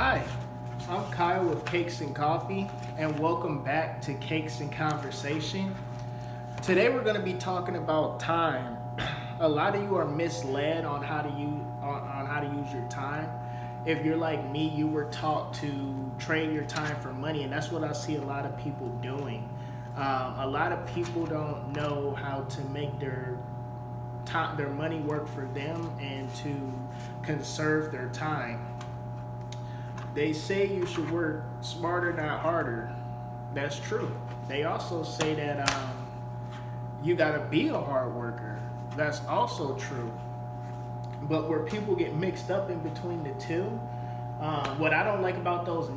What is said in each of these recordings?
Hi, I'm Kyle with Cakes and Coffee, and welcome back to Cakes and Conversation. Today we're going to be talking about time. A lot of you are misled on how to use your time. If you're like me, you were taught to trade your time for money, and that's what I see a lot of people doing. A lot of people don't know how to make their money work for them and to conserve their time. They say you should work smarter, not harder. That's true. They also say that you gotta be a hard worker. That's also true. But where people get mixed up in between the two, what I don't like about those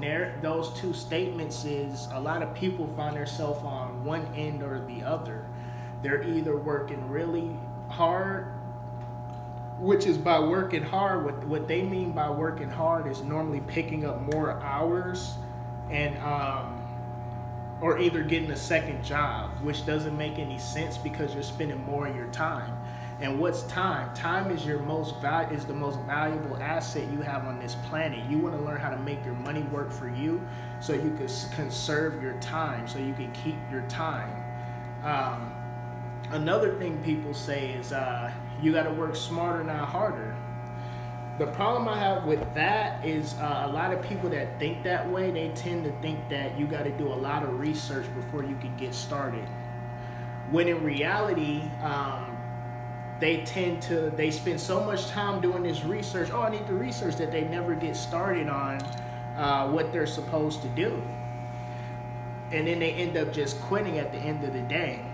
two statements is a lot of people find themselves on one end or the other. They're either working really hard, which is by working hard. What they mean by working hard is normally picking up more hours and or either getting a second job, which doesn't make any sense because you're spending more of your time. And what's time? Time is the most valuable asset you have on this planet. You want to learn how to make your money work for you, so you can conserve your time, so you can keep your time. Another thing people say is you got to work smarter, not harder. The problem I have with that is a lot of people that think that way, they tend to think that you got to do a lot of research before you can get started. When in reality, they spend so much time doing this research. Oh, I need to research, that they never get started on what they're supposed to do. And then they end up just quitting at the end of the day.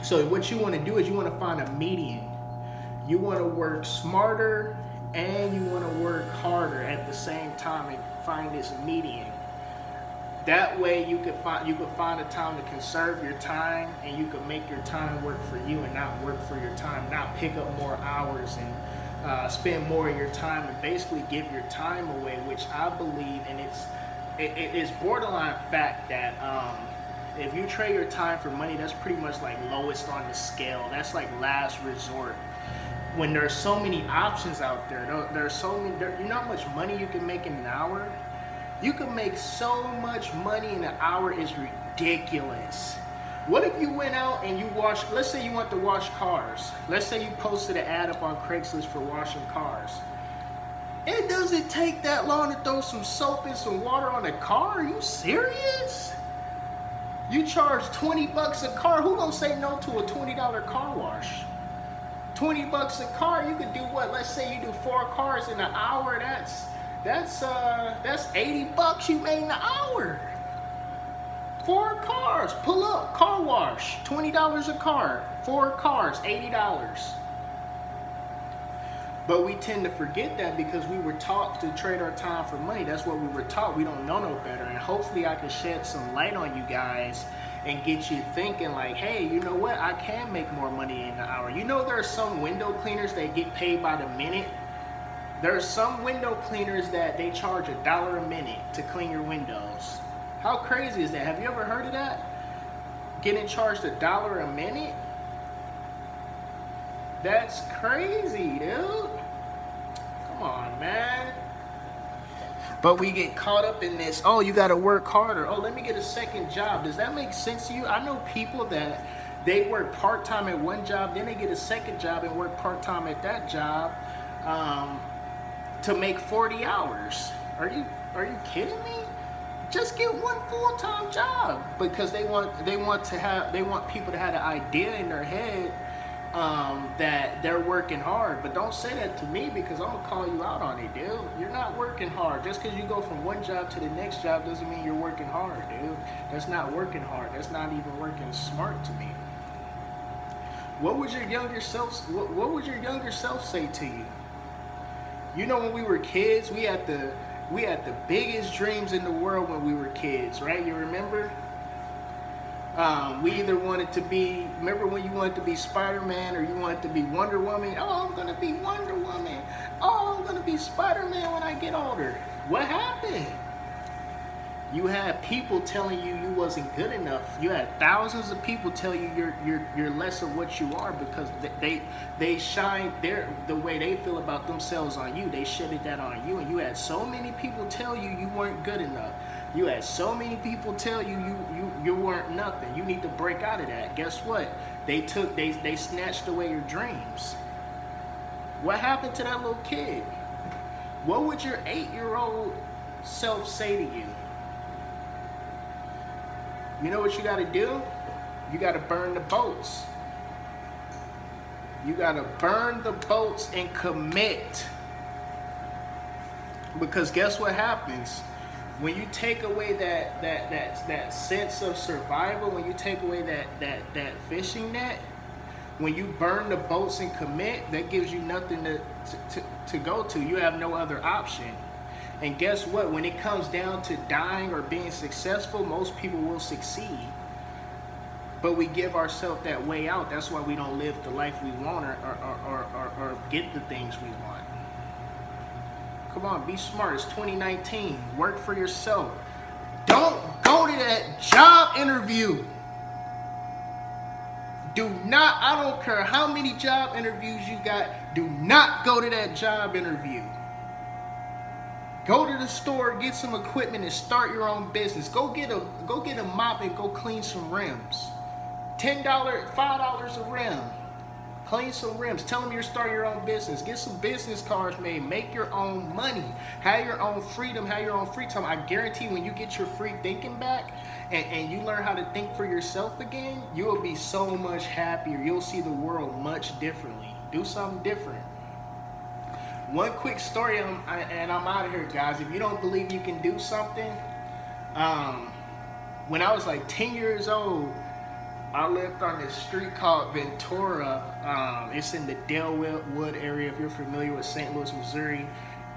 So what you want to do is you want to find a median. You want to work smarter and you want to work harder at the same time and find this median. That way you could find a time to conserve your time, and you could make your time work for you and not work for your time, not pick up more hours and spend more of your time and basically give your time away, which I believe, and it's borderline fact that if you trade your time for money, that's pretty much like lowest on the scale. That's like last resort. When there's so many options out there, you know how much money you can make in an hour? You can make so much money in an hour, is ridiculous. What if you went out and let's say you want to wash cars. Let's say you posted an ad up on Craigslist for washing cars. It doesn't take that long to throw some soap and some water on a car. Are you serious? You charge $20 a car. Who gonna say no to a $20 car wash? $20 a car, you could do what? Let's say you do 4 cars in an hour. That's $80 you made in an hour. 4 cars, pull up, car wash, $20 a car. 4 cars, $80. But we tend to forget that because we were taught to trade our time for money. That's what we were taught. We don't know no better. And hopefully I can shed some light on you guys and get you thinking like, hey, you know what? I can make more money in an hour. You know, there are some window cleaners that get paid by the minute. There are some window cleaners that they charge $1 a minute to clean your windows. How crazy is that? Have you ever heard of that? Getting charged $1 a minute? That's crazy, dude. Come on, man. But we get caught up in this, oh, you gotta work harder. Oh, let me get a second job. Does that make sense to you? I know people that they work part-time at one job, then they get a second job and work part-time at that job to make 40 hours. Are you kidding me? Just get one full-time job, because they want people to have the idea in their head that they're working hard. But don't say that to me, because I'm gonna call you out on it, dude. You're not working hard. Just because you go from one job to the next job doesn't mean you're working hard, dude. That's not working hard. That's not even working smart to me. What would your younger self say to you? You know, when we were kids, we had the biggest dreams in the world when we were kids, right? You remember? We either wanted to be, remember when you wanted to be Spider-Man or you wanted to be Wonder Woman? Oh, I'm gonna be Wonder Woman. Oh, I'm gonna be Spider-Man when I get older. What happened? You had people telling you you wasn't good enough. You had thousands of people tell you you're less of what you are because they shine the way they feel about themselves on you. They shitted that on you, and you had so many people tell you you weren't good enough. You had so many people tell you you weren't nothing. You need to break out of that. Guess what? They snatched away your dreams. What happened to that little kid? What would your 8-year-old self say to you? You know what you got to do? You got to burn the boats. You got to burn the boats and commit. Because guess what happens? When you take away that sense of survival, when you take away that fishing net, when you burn the boats and commit, that gives you nothing to go to. You have no other option. And guess what? When it comes down to dying or being successful, most people will succeed. But we give ourselves that way out. That's why we don't live the life we want or get the things we want. Come on, be smart. It's 2019. Work for yourself. Don't go to that job interview. Do not, I don't care how many job interviews you got, do not go to that job interview. Go to the store, get some equipment, and start your own business. Go get a mop and go clean some rims. $10, $5 a rim. Clean some rims. Tell them you're starting your own business. Get some business cards made. Make your own money. Have your own freedom. Have your own free time. I guarantee when you get your free thinking back and you learn how to think for yourself again, you will be so much happier. You'll see the world much differently. Do something different. One quick story, and I'm out of here, guys. If you don't believe you can do something, when I was like 10 years old, I lived on this street called Ventura. It's in the Dalewood area, if you're familiar with St. Louis, Missouri.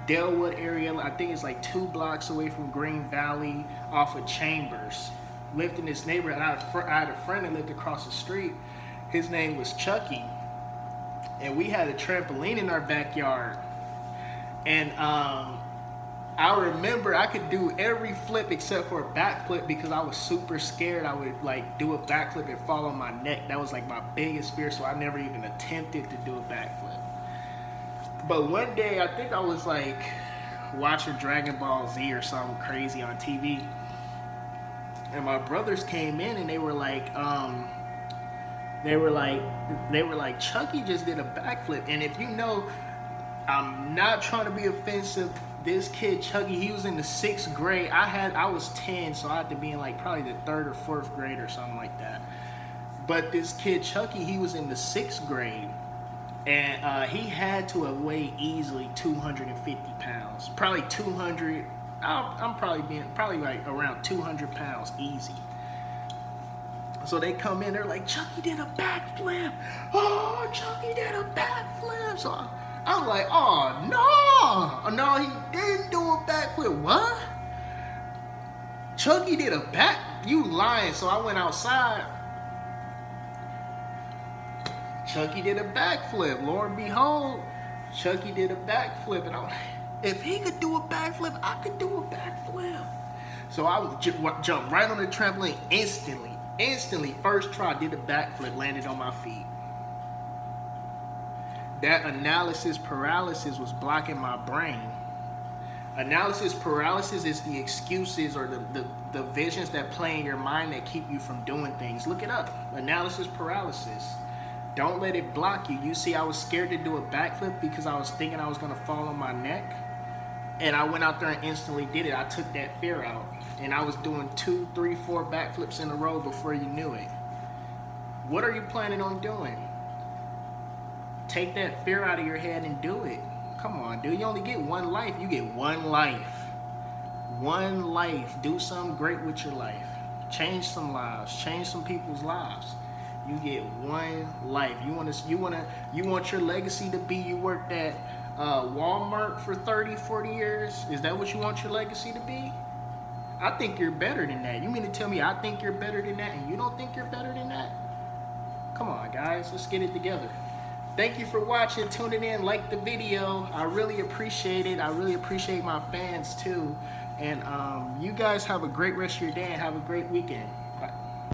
Dalewood area, I think it's like 2 blocks away from Green Valley off of Chambers. Lived in this neighborhood. I had a friend that lived across the street. His name was Chucky. And we had a trampoline in our backyard. And I remember I could do every flip except for a backflip because I was super scared I would like do a backflip and fall on my neck. That was like my biggest fear, so I never even attempted to do a backflip. But one day, I think I was like watching Dragon Ball Z or something crazy on TV. And my brothers came in and they were like, Chucky just did a backflip. And if you know, I'm not trying to be offensive. This kid, Chucky, he was in the 6th grade. I was 10, so I had to be in like probably the 3rd or 4th grade or something like that. But this kid, Chucky, he was in the 6th grade. And he had to have weighed easily 250 pounds. Probably 200. I'm probably like around 200 pounds easy. So they come in, they're like, Chucky did a backflip. Oh, Chucky did a backflip. So I'm like, oh, no, he didn't do a backflip. What? Chucky did a back? You lying. So I went outside. Chucky did a backflip. Lo and behold, Chucky did a backflip. And I'm like, if he could do a backflip, I could do a backflip. So I jumped right on the trampoline instantly. First try, did a backflip, landed on my feet. That analysis paralysis was blocking my brain. Analysis paralysis is the excuses or the visions that play in your mind that keep you from doing things. Look it up. Analysis paralysis. Don't let it block you. You see, I was scared to do a backflip because I was thinking I was going to fall on my neck. And I went out there and instantly did it. I took that fear out. And I was doing 2, 3, 4 backflips in a row before you knew it. What are you planning on doing? Take that fear out of your head and do it. Come on, dude. You only get one life. You get one life. One life. Do something great with your life. Change some lives. Change some people's lives. You get one life. You want your legacy to be you worked at Walmart for 30, 40 years? Is that what you want your legacy to be? I think you're better than that. You mean to tell me I think you're better than that and you don't think you're better than that? Come on, guys. Let's get it together. Thank you for watching, tuning in, like the video. I really appreciate it. I really appreciate my fans too. And you guys have a great rest of your day and have a great weekend.